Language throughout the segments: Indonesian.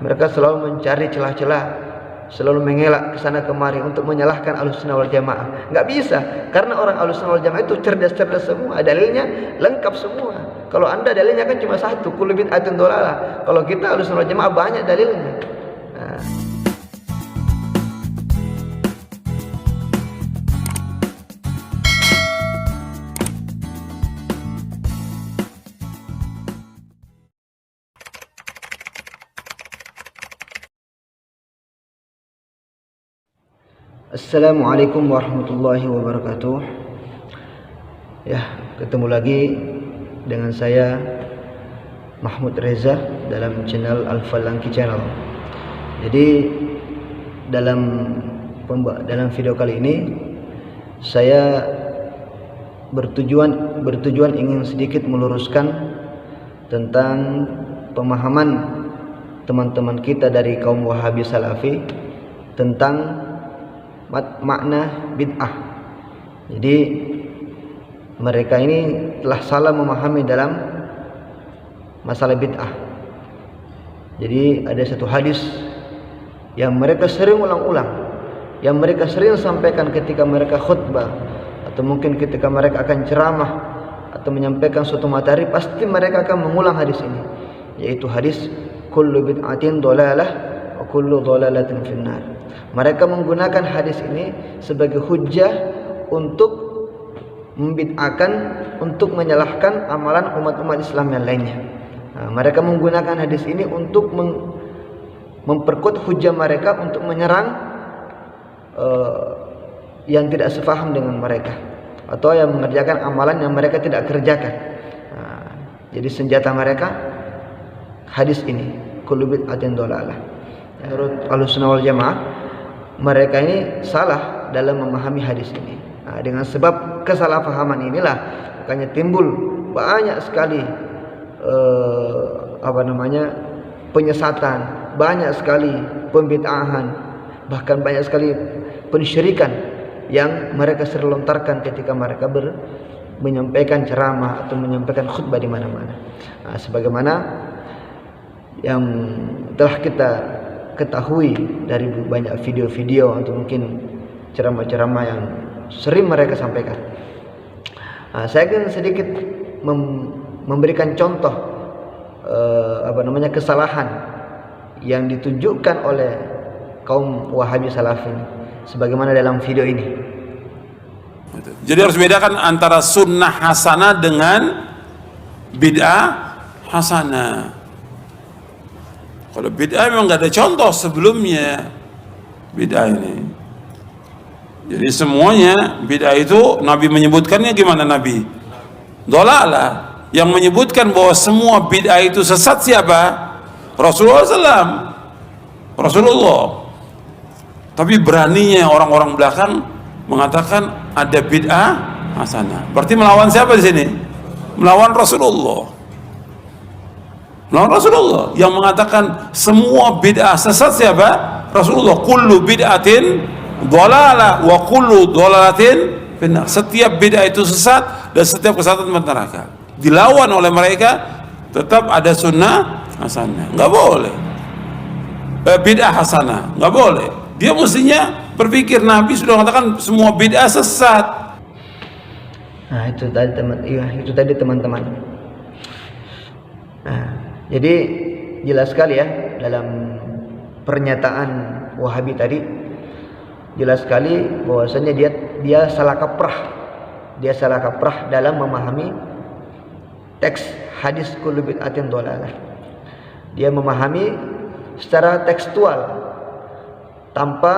mereka selalu mencari celah-celah, selalu mengelak ke sana kemari untuk menyalahkan Ahlussunnah wal Jamaah. Enggak bisa, karena orang Ahlussunnah wal Jamaah itu cerdas-cerdas semua, dalilnya lengkap semua. Kalau Anda dalilnya kan cuma satu, kullu bid'atin dhalalah. Kalau kita Ahlussunnah wal Jamaah banyak dalilnya. Nah. Assalamualaikum warahmatullahi wabarakatuh. Ya, ketemu lagi dengan saya Mahmud Reza dalam channel Al-Falanqi Channel. Jadi dalam video kali ini saya bertujuan ingin sedikit meluruskan tentang pemahaman teman-teman kita dari kaum Wahabi Salafi tentang makna bid'ah. Jadi mereka ini telah salah memahami dalam masalah bid'ah. Jadi ada satu hadis yang mereka sering ulang-ulang, yang mereka sering sampaikan ketika mereka khutbah, atau mungkin ketika mereka akan ceramah atau menyampaikan suatu materi, pasti mereka akan mengulang hadis ini, yaitu hadis kullu bid'atin dhalalah wa kullu dhalalatin finnar. Mereka menggunakan hadis ini sebagai hujjah untuk membid'ahkan, untuk menyalahkan amalan umat-umat Islam yang lainnya. Nah, mereka menggunakan hadis ini untuk memperkuat hujjah mereka untuk menyerang yang tidak sefaham dengan mereka, atau yang mengerjakan amalan yang mereka tidak kerjakan. Nah, jadi senjata mereka hadis ini, kullu bid'atin dhalalah. Menurut Ahlussunnah wal Jamaah, mereka ini salah dalam memahami hadis ini. Nah, dengan sebab kesalahpahaman inilah makanya timbul banyak sekali penyesatan, banyak sekali pembid'ahan, bahkan banyak sekali pensyirikan yang mereka sering lontarkan ketika mereka menyampaikan ceramah atau menyampaikan khutbah di mana-mana. Nah, sebagaimana yang telah kita ketahui dari banyak video-video atau mungkin ceramah-ceramah yang sering mereka sampaikan. Nah, saya akan sedikit memberikan contoh kesalahan yang ditunjukkan oleh kaum Wahabi Salafi sebagaimana dalam video ini. Jadi harus bedakan antara sunnah hasanah dengan bid'ah hasanah. Kalau bid'ah memang nggak ada contoh sebelumnya bid'ah ini. Jadi semuanya bid'ah itu Nabi menyebutkannya gimana Nabi? Dhalalah. Yang menyebutkan bahwa semua bid'ah itu sesat siapa? Rasulullah SAW. Rasulullah. Tapi beraninya orang-orang belakang mengatakan ada bid'ah hasanah. Berarti melawan siapa di sini? Melawan Rasulullah. Melawan Rasulullah yang mengatakan semua bid'ah sesat siapa? Rasulullah. Kullu bid'atin dhalalah wa kullu dhalalatin finnar. Setiap bid'ah itu sesat dan setiap kesesatan neraka. Dilawan oleh mereka, tetap ada sunnah hasanah. Enggak boleh. Bid'ah hasanah, enggak boleh. Dia mestinya berpikir Nabi sudah mengatakan semua bid'ah sesat. Nah, itu tadi teman-teman. Nah, jadi jelas sekali ya dalam pernyataan Wahabi tadi, jelas sekali bahwasanya dia salah kaprah. Dia salah kaprah dalam memahami teks hadis kullu bid'atin dhalalah. Dia memahami secara tekstual tanpa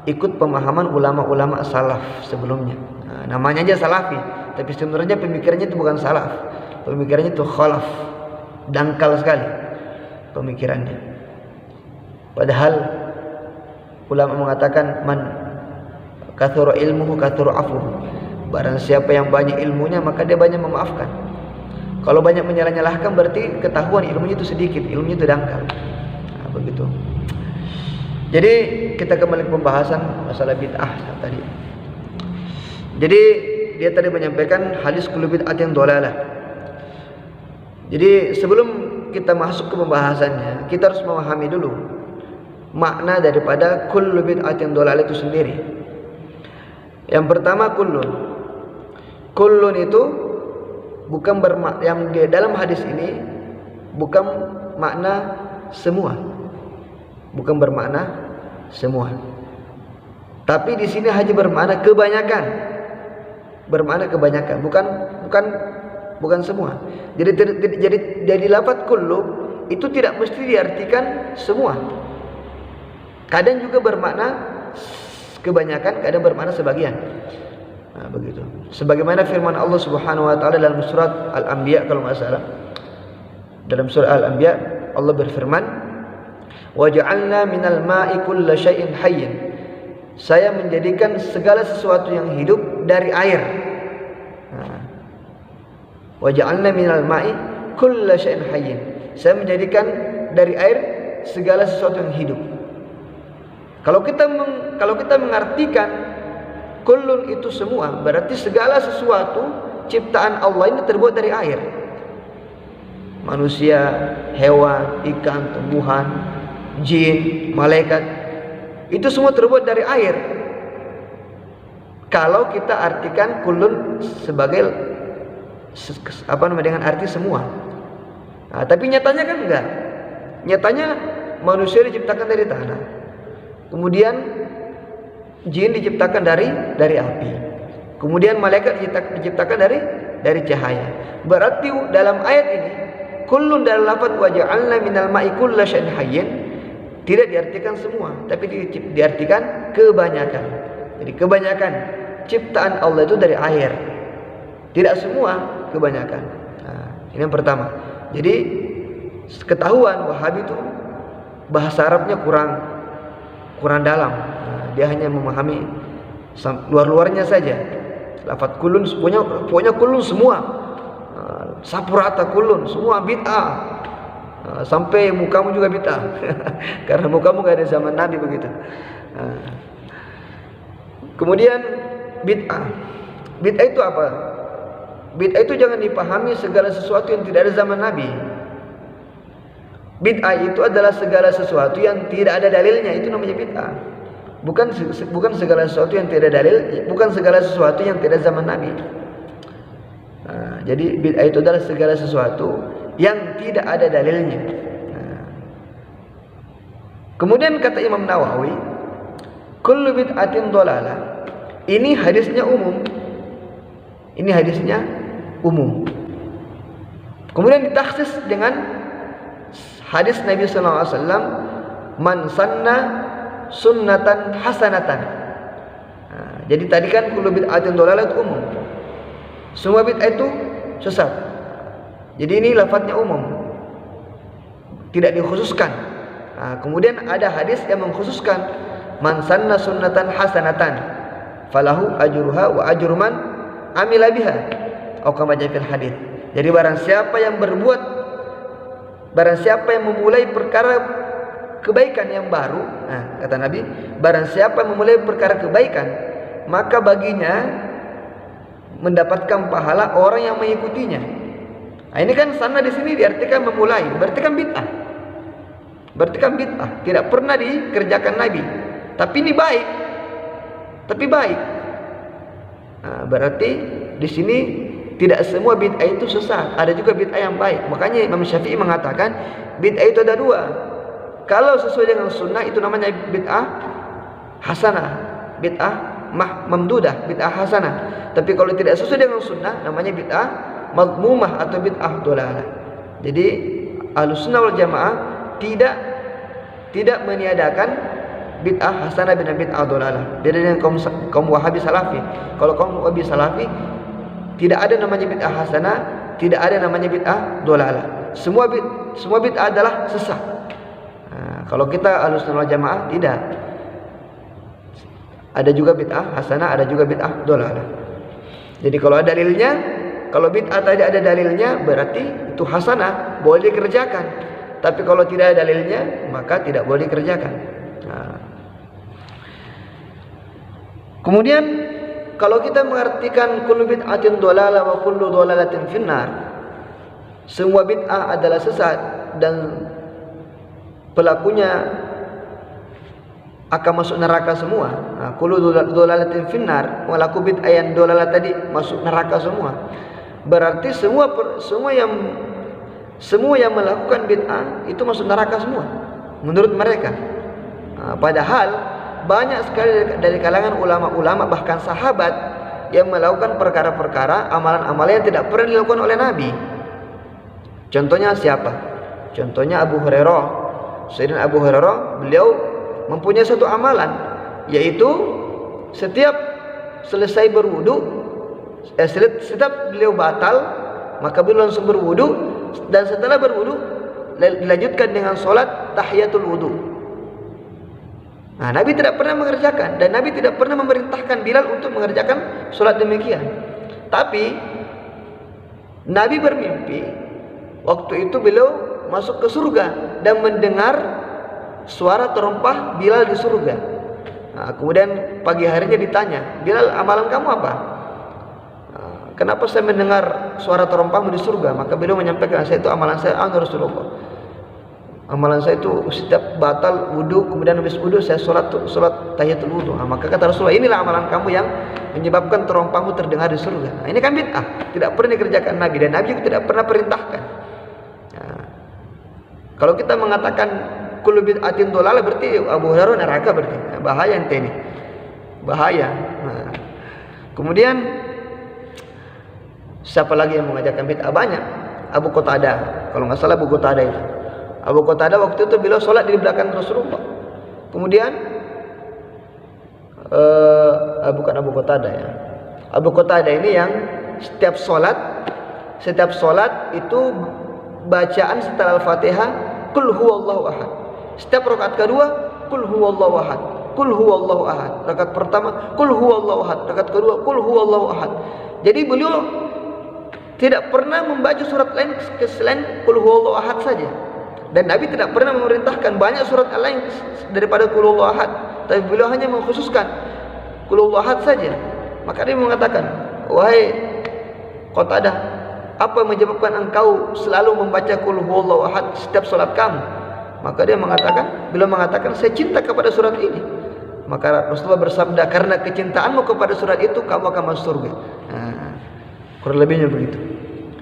ikut pemahaman ulama-ulama salaf sebelumnya. Nah, namanya aja salafi, tapi sebenarnya pemikirannya itu bukan salaf. Pemikirannya itu khalaf. Dangkal sekali pemikirannya. Padahal ulama mengatakan man kathura ilmuhu kathura afuhu. Barang siapa yang banyak ilmunya maka dia banyak memaafkan. Kalau banyak menyalah-nyalahkan berarti ketahuan ilmunya itu sedikit, ilmunya itu dangkal. Nah, begitu. Jadi kita kembali ke pembahasan masalah bid'ah tadi. Jadi dia tadi menyampaikan hadis kullu bid'atin dhalalah. Jadi sebelum kita masuk ke pembahasannya, kita harus memahami dulu makna daripada kullu bid'atin dhalalah itu sendiri. Yang pertama kullun. Kullun itu bukan yang di dalam hadis ini bukan makna semua. Bukan bermakna semua. Tapi di sini hanya bermakna kebanyakan. Bermakna kebanyakan, bukan semua. Jadi lafaz kullu itu tidak mesti diartikan semua. Kadang juga bermakna kebanyakan, kadang bermakna sebagian. Nah, begitu. Sebagaimana firman Allah Subhanahu wa taala dalam surat Al-Anbiya kalau enggak salah. Dalam surah Al-Anbiya Allah berfirman, "Wa ja'alna minal ma'i kulla syai'in hayyin." Saya menjadikan segala sesuatu yang hidup dari air. Nah. Wa ja'alna minal ma'i kulla syai'in hayyin. Saya menjadikan dari air segala sesuatu yang hidup. Kalau kita mengartikan kullun itu semua, berarti segala sesuatu ciptaan Allah ini terbuat dari air. Manusia, hewan, ikan, tumbuhan, jin, malaikat, itu semua terbuat dari air. Kalau kita artikan kullun sebagai dengan arti semua. Nah, tapi nyatanya kan enggak. Nyatanya manusia diciptakan dari tanah. Kemudian jin diciptakan dari api. Kemudian malaikat diciptakan dari cahaya. Berarti dalam ayat ini kullun dalam lafaz wa ja'alna minal ma'i kulla syai'in hayyin tidak diartikan semua, tapi diartikan kebanyakan. Jadi kebanyakan ciptaan Allah itu dari air. Tidak semua, kebanyakan. Nah, ini yang pertama. Jadi ketahuan Wahabi itu bahasa Arabnya kurang dalam. Nah, dia hanya memahami luar-luarnya saja. Lafaz kullun pokoknya kullun semua. Sapu rata kullun semua bid'ah. Sampai mukamu juga bid'ah. Karena mukamu enggak ada zaman Nabi begitu. Kemudian bid'ah. Bid'ah itu apa? Bid'ah itu jangan dipahami segala sesuatu yang tidak ada zaman Nabi. Bid'ah itu adalah segala sesuatu yang tidak ada dalilnya, itu namanya bid'ah. Bukan segala sesuatu yang tidak ada dalil, bukan segala sesuatu yang tidak zaman Nabi. Nah, jadi bid'ah itu adalah segala sesuatu yang tidak ada dalilnya. Nah. Kemudian kata Imam Nawawi, kullu bid'atin dhalalah. Ini hadisnya umum. Ini hadisnya umum. Kemudian ditakhsis dengan hadis Nabi sallallahu alaihi wasallam, man sanna sunnatan hasanatan. Nah, jadi tadi kan kullu bid'atin dhalalah itu umum. Semua bid'ah itu sesat. Jadi ini lafadznya umum. Tidak dikhususkan. Nah, kemudian ada hadis yang mengkhususkan, man sanna sunnatan hasanatan falahu ajruha wa ajru man amila biha. Atau kama fil hadis. Jadi barang siapa yang memulai perkara kebaikan yang baru, nah, kata Nabi, barang siapa yang memulai perkara kebaikan, maka baginya mendapatkan pahala orang yang mengikutinya. Nah, ini kan sana di sini diartikan memulai, berarti kan bid'ah. Berarti kan bid'ah, tidak pernah dikerjakan Nabi. Tapi ini baik. Tapi baik. Nah, berarti di sini tidak semua bid'ah itu sesat, ada juga bid'ah yang baik. Makanya Imam Syafi'i mengatakan bid'ah itu ada dua. Kalau sesuai dengan sunnah itu namanya bid'ah hasanah, bid'ah mamdudah, bid'ah hasanah. Tapi kalau tidak sesuai dengan sunnah namanya bid'ah madmumah atau bid'ah dhalalah. Jadi Ahlussunnah wal Jamaah tidak meniadakan bid'ah hasanah dan bid'ah dhalalah. Beda dengan kaum Wahabi Salafi. Kalau kaum Wahabi Salafi tidak ada namanya bid'ah hasanah, tidak ada namanya bid'ah dhalalah. Semua bid'ah adalah sesat. Nah, kalau kita Ahlussunnah wal Jamaah tidak. Ada juga bid'ah hasanah, ada juga bid'ah dhalalah. Jadi kalau ada dalilnya, kalau bid'ah tadi ada dalilnya, berarti itu hasanah, boleh dikerjakan. Tapi kalau tidak ada dalilnya, maka tidak boleh dikerjakan. Nah. Kemudian kalau kita mengartikan kullu bid'atin dhalalah wa kullu dhalalatin finnar, semua bid'ah adalah sesat dan pelakunya akan masuk neraka semua. Kullu dhalalatin finnar, pelaku bid'ah yang dhalalah tadi masuk neraka semua. Berarti semua yang melakukan bid'ah itu masuk neraka semua menurut mereka. Padahal banyak sekali dari kalangan ulama-ulama bahkan sahabat yang melakukan perkara-perkara amalan-amalan yang tidak pernah dilakukan oleh Nabi. Contohnya siapa? Contohnya Abu Hurairah. Sayyidina Abu Hurairah, beliau mempunyai satu amalan, yaitu setiap selesai berwudu, setiap beliau batal, maka beliau langsung berwudu, dan setelah berwudu dilanjutkan dengan sholat tahiyatul wudu. Nah, Nabi tidak pernah mengerjakan, dan Nabi tidak pernah memerintahkan Bilal untuk mengerjakan sholat demikian. Tapi Nabi bermimpi waktu itu beliau masuk ke surga dan mendengar suara terompah Bilal di surga. Nah, kemudian pagi harinya ditanya, Bilal, amalan kamu apa? Kenapa saya mendengar suara terompahmu di surga? Maka beliau menyampaikan, saya itu amalan saya, Rasulullah. Amalan saya itu setiap batal wudu, kemudian habis wudu saya sholat tahiyatul wudu. Maka kata Rasulullah, inilah amalan kamu yang menyebabkan terompahmu terdengar di surga. Nah, ini kan bid'ah, tidak pernah dikerjakan Nabi, dan Nabi juga tidak pernah perintahkan. Nah, kalau kita mengatakan kullu bid'atin dhalalah, berarti Abu Hurairah neraka berarti. Nah, bahaya ente ini. Bahaya. Nah, kemudian siapa lagi yang mengajarkan bid'ah? Banyak. Abu Qatadah, kalau nggak salah Abu Qatadah itu. Abu Qatadah waktu itu beliau sholat di belakang Rasulullah. Kemudian bukan Abu Qatadah ya. Abu Qatadah ini yang setiap sholat itu bacaan setelah Al-Fatihah Qul huwallahu ahad. Setiap rakaat kedua Qul huwallahu ahad. Qul huwallahu ahad. Rakaat pertama Qul huwallahu ahad. Rakaat kedua Qul huwallahu ahad. Jadi beliau tidak pernah membaca surat lain selain Qul huwallahu ahad saja. Dan Nabi tidak pernah memerintahkan banyak surat lain daripada Qul huwallahu ahad, tapi beliau hanya mengkhususkan Qul huwallahu ahad saja. Maka dia mengatakan, wahai Qatadah, apa yang menyebabkan engkau selalu membaca Qul huwallahu ahad setiap salat kamu? Maka beliau mengatakan, saya cinta kepada surat ini. Maka Rasulullah bersabda, karena kecintaanmu kepada surat itu kamu akan masuk surga. Nah, kurang lebihnya begitu.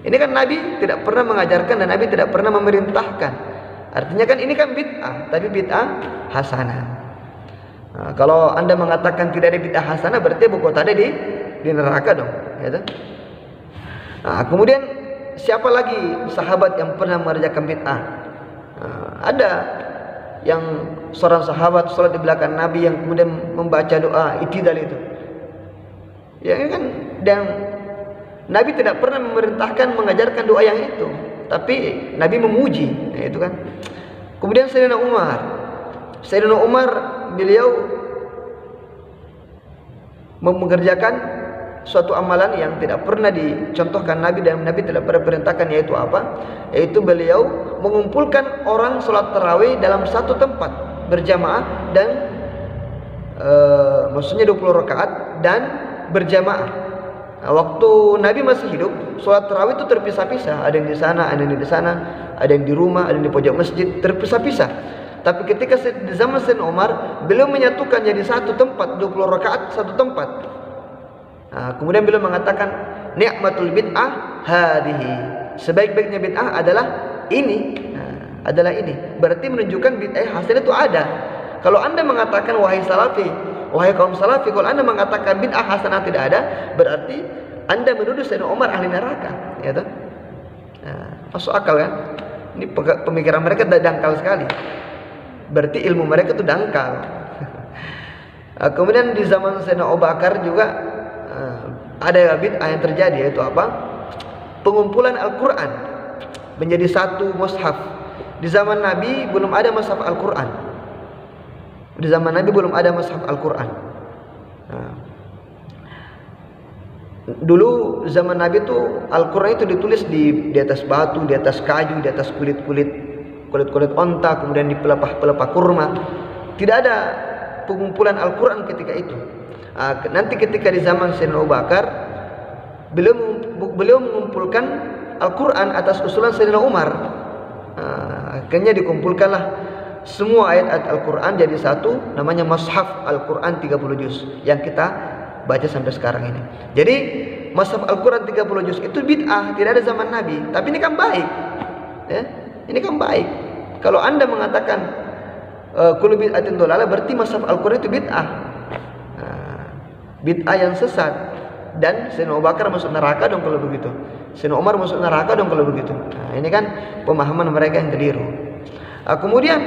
Ini kan Nabi tidak pernah mengajarkan dan Nabi tidak pernah memerintahkan. Artinya kan ini kan bid'ah, tapi bid'ah hasanah. Nah, kalau Anda mengatakan tidak ada bid'ah hasanah, berarti Abu Qatadah di neraka dong, ya. Nah, kemudian siapa lagi sahabat yang pernah mengerjakan bid'ah? Nah, ada yang seorang sahabat sholat di belakang Nabi yang kemudian membaca doa itidal itu. Ya kan, dan Nabi tidak pernah memerintahkan mengajarkan doa yang itu, tapi Nabi memuji, nah, itu kan. Kemudian Sayyidina Umar beliau mengerjakan suatu amalan yang tidak pernah dicontohkan Nabi dan Nabi tidak pernah perintahkan, yaitu apa? Yaitu beliau mengumpulkan orang sholat tarawih dalam satu tempat berjamaah dan maksudnya 20 rakaat dan berjamaah. Nah, waktu Nabi masih hidup, sholat tarawih itu terpisah-pisah. Ada yang di sana, ada yang di sana, ada yang di rumah, ada yang di pojok masjid, terpisah-pisah. Tapi ketika di zaman Sayyidina Umar, beliau menyatukan jadi satu tempat, 20 rakaat satu tempat. Nah, kemudian beliau mengatakan, ni'matul bid'ah hadhihi. Sebaik-baiknya bid'ah adalah ini. Nah, adalah ini. Berarti menunjukkan bid'ah hasil itu ada. Kalau Anda mengatakan wahai salafi, wahai kaum salafi, kalau Anda mengatakan bid'ah hasanah tidak ada, berarti Anda menuduh Sayyidina Umar ahli neraka, ya toh? Nah, masuk akal kan? Ini pemikiran mereka dangkal sekali. Berarti ilmu mereka itu dangkal. Nah, kemudian di zaman Sayyidina Abu Bakar juga ada bid'ah yang terjadi, yaitu apa? Pengumpulan Al-Quran menjadi satu mushaf. Di zaman Nabi belum ada mushaf Al-Quran. Di zaman Nabi belum ada mushaf Al-Quran. Nah, dulu zaman Nabi itu Al-Quran itu ditulis di atas batu, di atas kayu, di atas kulit onta, kemudian di pelepah kurma. Tidak ada pengumpulan Al-Quran ketika itu. Nanti ketika di zaman Sayyidina Abu Bakar, beliau mengumpulkan Al-Quran atas usulan Sayyidina Umar. Akhirnya dikumpulkanlah semua ayat-ayat Al-Quran jadi satu, namanya Mushaf Al-Quran 30 juz yang kita baca sampai sekarang ini. Jadi Mushaf Al-Quran 30 juz itu bid'ah, tidak ada zaman Nabi. Tapi ini kan baik, ya? Ini kan baik. Kalau Anda mengatakan kullu bid'atin dhalalah, berarti Mushaf Al-Quran itu bid'ah. Bid'ah yang sesat. Dan Sayyidina Abu Bakar masuk neraka dong kalau begitu. Sayyidina Umar masuk neraka dong kalau begitu. Ini kan pemahaman mereka yang keliru. Kemudian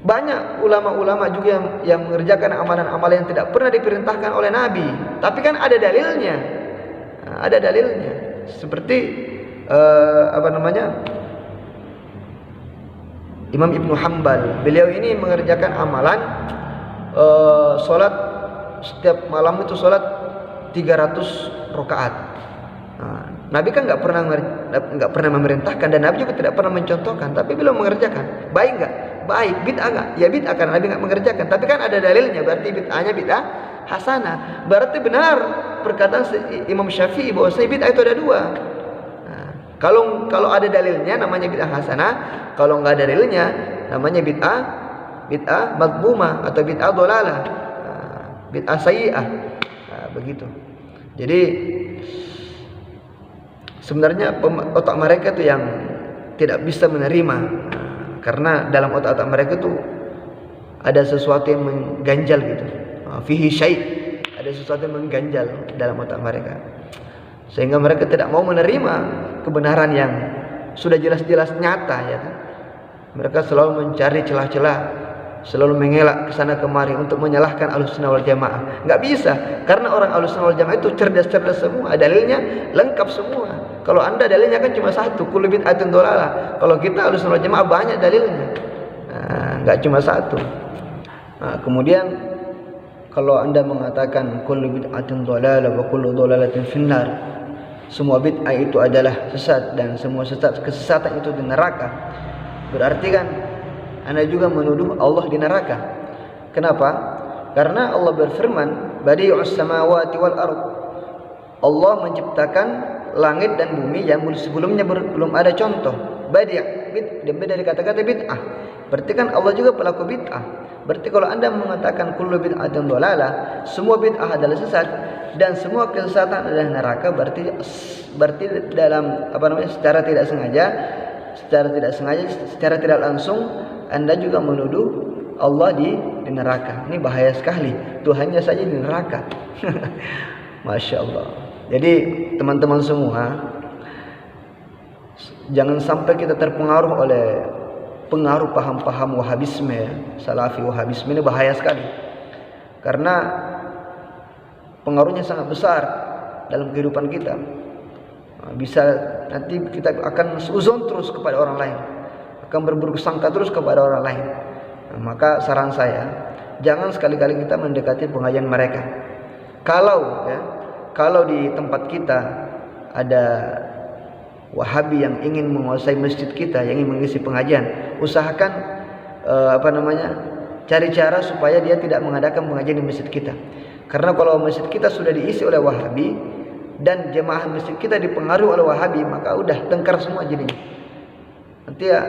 banyak ulama-ulama juga yang mengerjakan amalan-amalan yang tidak pernah diperintahkan oleh Nabi, tapi kan ada dalilnya. Ada dalilnya. Seperti Imam Ibnu Hanbal. Beliau ini mengerjakan amalan sholat setiap malam itu sholat 300 rakaat. Nabi kan nggak pernah memerintahkan, dan Nabi juga tidak pernah mencontohkan, tapi beliau mengerjakan. Baik nggak? Baik. Bid'ah nggak? Ya bid'ah karena Nabi nggak mengerjakan. Tapi kan ada dalilnya, berarti bid'ahnya bid'ah hasanah. Berarti benar perkataan Imam Syafi'i bahwa bid'ah itu ada dua. Kalau ada dalilnya namanya bid'ah hasanah, kalau nggak ada dalilnya namanya bid'ah madhmumah atau bid'ah dhalalah, bid'ah sayyi'ah. Begitu. Jadi sebenarnya otak mereka itu yang tidak bisa menerima, karena dalam otak-otak mereka itu ada sesuatu yang mengganjal gitu. Fihi syai', ada sesuatu yang mengganjal dalam otak mereka, sehingga mereka tidak mau menerima kebenaran yang sudah jelas-jelas nyata, ya kan? Mereka selalu mencari celah-celah, selalu mengelak ke sana kemari untuk menyalahkan Ahlussunnah wal Jamaah. Enggak bisa, karena orang Ahlussunnah wal Jamaah itu cerdas-cerdas semua, dalilnya lengkap semua. Kalau Anda dalilnya kan cuma satu, kullu bid'atin dhalalah. Kalau kita Ahlussunnah wal Jamaah banyak dalilnya. Enggak cuma satu. Kemudian kalau Anda mengatakan kullu bid'atin dhalalah wa kullu dhalalatin finnar, semua bid'ah itu adalah sesat dan semua kesesatan itu di neraka, berarti kan Anda juga menuduh Allah di neraka. Kenapa? Karena Allah berfirman, Badi'us samawati wal ardh. Allah menciptakan langit dan bumi yang sebelumnya belum ada contoh. Badi', beda dari kata-kata bid'ah. Berarti kan Allah juga pelaku bid'ah. Berarti kalau Anda mengatakan kullu bid'atin dhalalah, semua bid'ah adalah sesat dan semua kesesatan adalah neraka, berarti dalam secara tidak sengaja, secara tidak langsung Anda juga menuduh Allah di neraka. Ini bahaya sekali. Tuhannya saja di neraka. Masya Allah. Jadi teman-teman semua, jangan sampai kita terpengaruh oleh pengaruh paham-paham Wahabisme, Salafi Wahabisme. Ini bahaya sekali, karena pengaruhnya sangat besar dalam kehidupan kita. Bisa nanti kita akan suzon terus kepada orang lain, akan berburuk sangka terus kepada orang lain. Maka saran saya, jangan sekali-kali kita mendekati pengajian mereka. Kalau di tempat kita ada Wahabi yang ingin menguasai masjid kita, yang ingin mengisi pengajian, usahakan cari cara supaya dia tidak mengadakan pengajian di masjid kita. Karena kalau masjid kita sudah diisi oleh Wahabi dan jemaah masjid kita dipengaruhi oleh Wahabi, maka udah tengkar semua jadinya. Nanti ya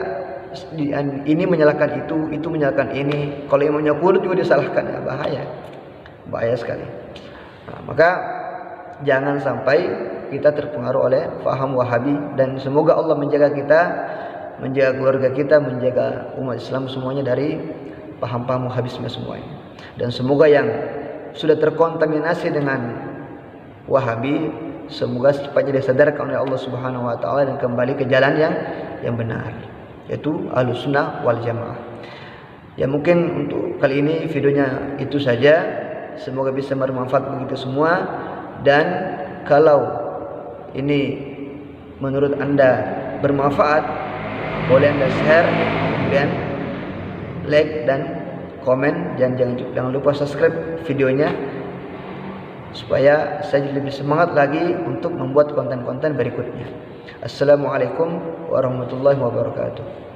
ini menyalahkan itu menyalahkan ini. Kalau imamnya qunut juga disalahkan, ya bahaya sekali. Maka jangan sampai kita terpengaruh oleh faham Wahabi, dan semoga Allah menjaga kita, menjaga keluarga kita, menjaga umat Islam semuanya dari paham-paham Wahabisme semuanya. Dan semoga yang sudah terkontaminasi dengan Wahabi, semoga secepatnya disadarkan oleh Allah Subhanahu wa taala dan kembali ke jalan yang benar, yaitu Ahlussunnah wal Jamaah. Ya, mungkin untuk kali ini videonya itu saja. Semoga bisa bermanfaat bagi kita semua, dan kalau ini menurut Anda bermanfaat, boleh Anda share, kemudian like dan komen, dan jangan lupa subscribe videonya supaya saya lebih semangat lagi untuk membuat konten-konten berikutnya. Assalamualaikum warahmatullahi wabarakatuh.